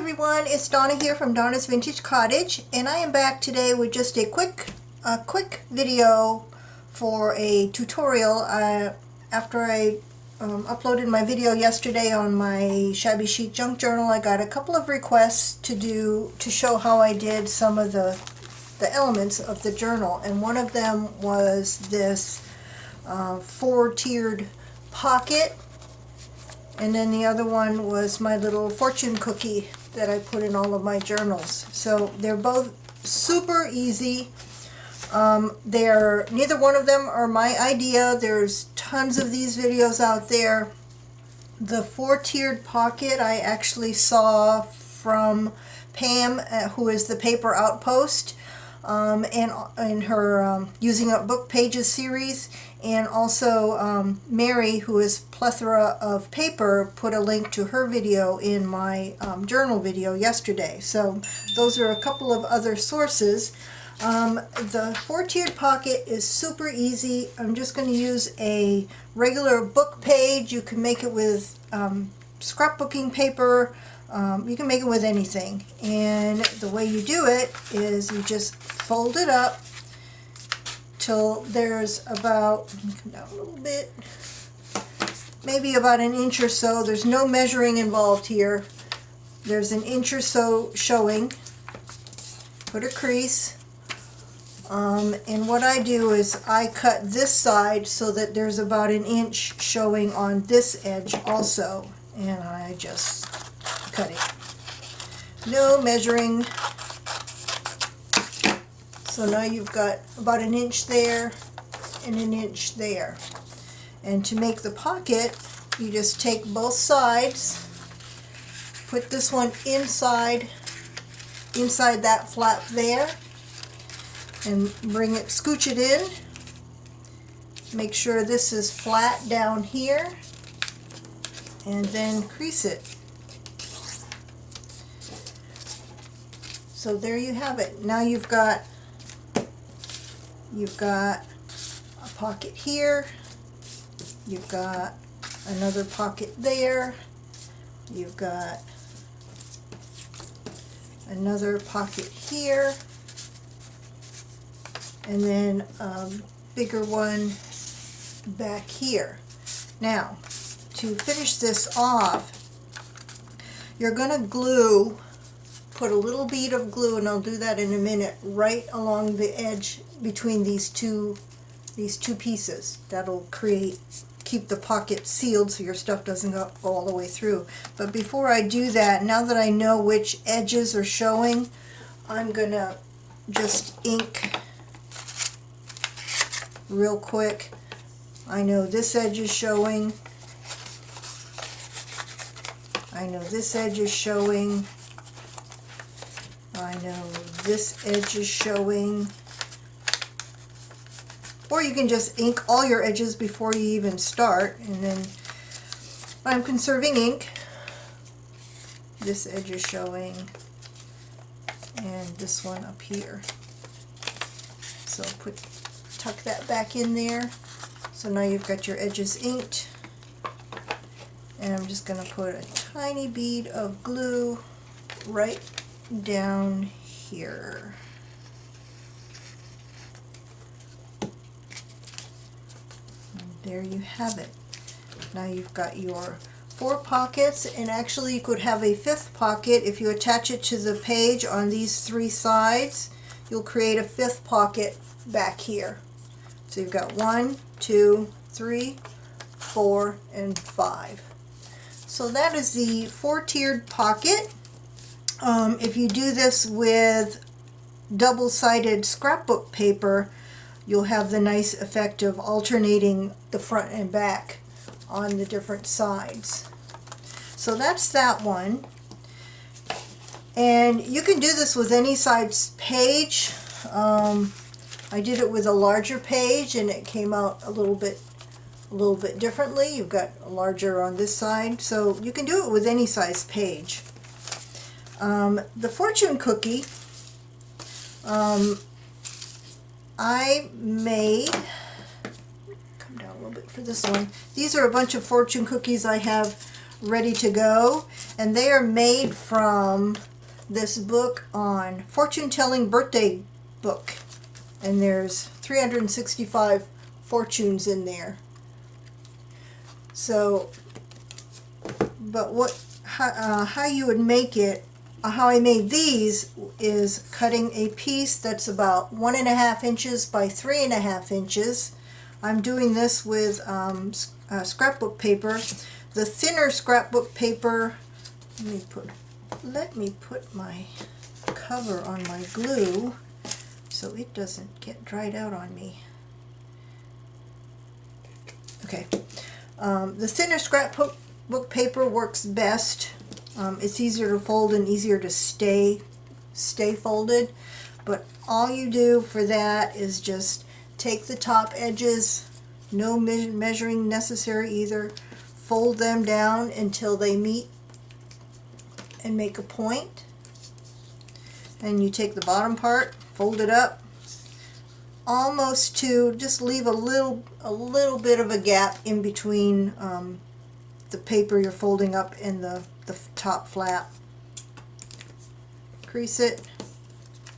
everyone, it's Donna here from Donna's Vintage Cottage, and I am back today with just a quick video for a tutorial. After I uploaded my video yesterday on my Shabby Chic Junk Journal, I got a couple of requests to show how I did some of the elements of the journal, and one of them was this four-tiered pocket. And then the other one was my little fortune cookie that I put in all of my journals. So they're both super easy. Neither one of them are my idea. There's tons of these videos out there. The four-tiered pocket I actually saw from Pam, who is the Paper Outpost, and in her Using Up Book Pages series, and also Mary, who is Plethora of Paper, put a link to her video in my journal video yesterday. So those are a couple of other sources. The four-tiered pocket is super easy. I'm just going to use a regular book page. You can make it with scrapbooking paper. You can make it with anything, and the way you do it is you just fold it up till there's about, let me come down a little bit, maybe about an inch or so. There's no measuring involved here. There's an inch or so showing. Put a crease, and what I do is I cut this side so that there's about an inch showing on this edge also, and I just cut it. No measuring. So now you've got about an inch there and an inch there. And to make the pocket, you just take both sides, put this one inside that flap there, and bring it, scooch it in. Make sure this is flat down here, and then crease it. So there you have it. Now you've got a pocket here, you've got another pocket there, you've got another pocket here, and then a bigger one back here. Now, to finish this off, you're going to glue, put a little bead of glue, and I'll do that in a minute, right along the edge between these two pieces. That'll keep the pocket sealed so your stuff doesn't go all the way through. But before I do that, now that I know which edges are showing, I'm gonna just ink real quick. I know this edge is showing. I know this edge is showing. I know this edge is showing. Or you can just ink all your edges before you even start, and then I'm conserving ink. This edge is showing, and this one up here. So tuck that back in there. So now you've got your edges inked, and I'm just going to put a tiny bead of glue right down here. And there you have it. Now you've got your 4 pockets, and actually you could have a 5th pocket. If you attach it to the page on these 3 sides, you'll create a 5th pocket back here. So you've got 1, 2, 3, 4, and 5. So that is the 4-tiered pocket. If you do this with double-sided scrapbook paper, you'll have the nice effect of alternating the front and back on the different sides. So that's that one. And you can do this with any size page. I did it with a larger page, and it came out a little bit differently. You've got a larger on this side, so you can do it with any size page. The fortune cookie, I made, come down a little bit for this one. These are a bunch of fortune cookies I have ready to go, and they are made from this book on fortune telling birthday book, and there's 365 fortunes in there. So, but how you would make it, how I made these is cutting a piece that's about 1.5 inches by 3.5 inches. I'm doing this with scrapbook paper. The thinner scrapbook paper, let me put my cover on my glue so it doesn't get dried out on me. Okay, the thinner scrapbook paper works best. It's easier to fold and easier to stay folded, but all you do for that is just take the top edges, no measuring necessary either, fold them down until they meet and make a point, and you take the bottom part, fold it up almost to, just leave a little bit of a gap in between the paper you're folding up and the top flap. Crease it,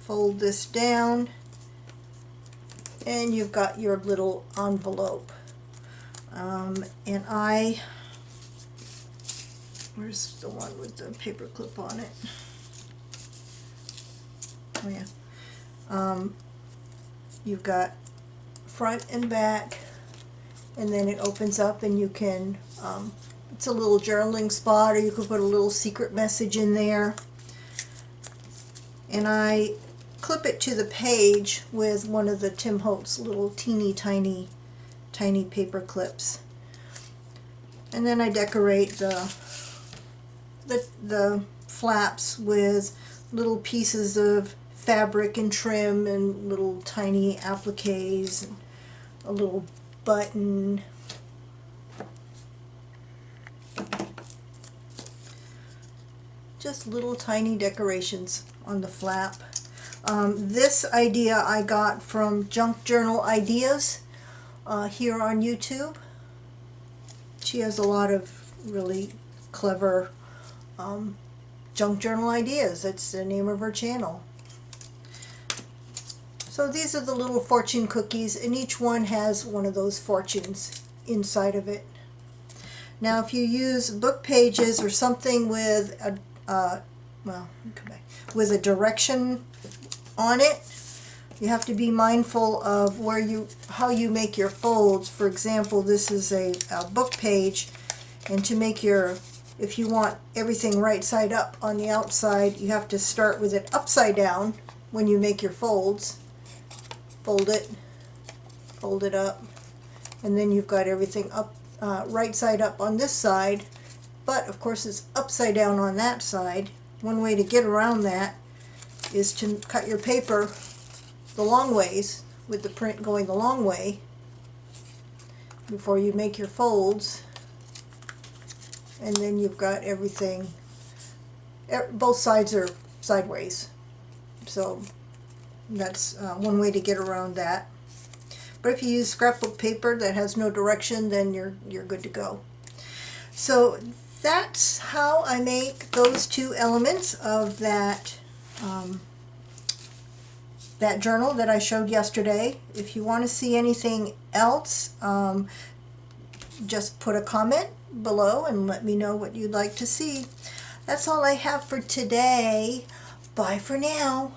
fold this down, and you've got your little envelope. And where's the one with the paper clip on it? Oh yeah. You've got front and back, and then it opens up and you can, it's a little journaling spot, or you could put a little secret message in there. And I clip it to the page with one of the Tim Holtz little teeny tiny paper clips. And then I decorate the flaps with little pieces of fabric and trim and little tiny appliques and a little button. Just little tiny decorations on the flap. This idea I got from Junk Journal Ideas here on YouTube. She has a lot of really clever junk journal ideas. That's the name of her channel. So these are the little fortune cookies, and each one has one of those fortunes inside of it. Now if you use book pages or something with a with a direction on it, you have to be mindful of how you make your folds. For example, this is a book page, and to make if you want everything right side up on the outside, you have to start with it upside down when you make your folds. Fold it up, and then you've got everything up right side up on this side, but of course it's upside down on that side. One way to get around that is to cut your paper the long ways, with the print going the long way, before you make your folds, and then you've got everything, both sides are sideways. So that's one way to get around that. But if you use scrapbook paper that has no direction, then you're good to go. So that's how I make those two elements of that that journal that I showed yesterday. If you want to see anything else, just put a comment below and let me know what you'd like to see. That's all I have for today. Bye for now.